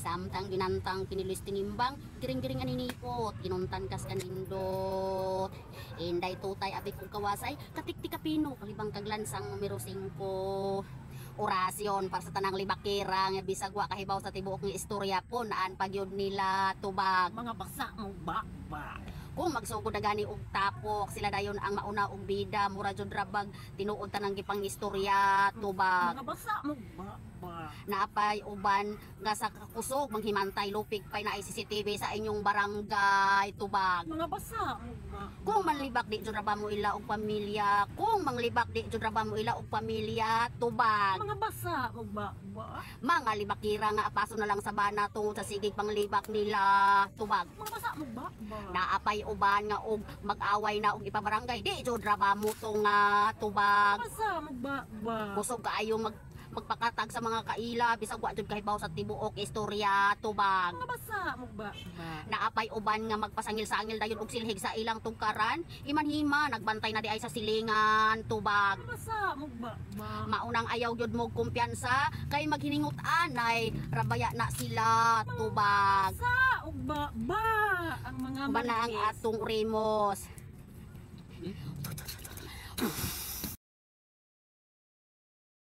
Samtang ginantang pinilis tinimbang, giring-giring aninipot, ginuntan kas kanindot. Inday tutay abik kong kawasay, katikti kapino, kalibang kaglansang numero 5. Orasyon para sa tanang libakira nga bisag wa kahibaw sa tibuok nga istorya po naan pagyud nila tubag. Mga basa mo ba? Kung magsugod na gani og tapok, sila dayon ang mauna og bida, mura jud rabag tinuod tanang gipang istorya tubag. Mga basa mo ba? Naapay uban nga sa kakusog manghimantay lupig pay na CCTV sa inyong barangay tubag. Mga basa mo ba? Kung manlibak di jud ra ba mo ila og pamilya, kung manglibak di jud ra ba mo ila og pamilya tubag. Mga basa mo ba? Mga libakira nga apaso na lang sa bana tungod sa sigig panglibak nila tubag. Mga basa mo ba? Naapay uban nga og mag-away na og ipabarangay di jud ra ba mo to nga tubag. Mga basa mo ba? Kusog kaayo magpakatag sa mga kaila bisag wa jud kahibaw sa tibuok istorya tubag. Mga basa mo ba? Naapay uban nga magpasangil-sangil dayon og silhig sa ilang tungkaran, imanhima nagbantay na di ay sa silingan tubag. Mga basa mo ba? Maunang ayaw gyud mo kumpiyansa kay maghiningot anay rabaya na sila tubag. Basa o ba? Ang mga Banang marites. atong Remos.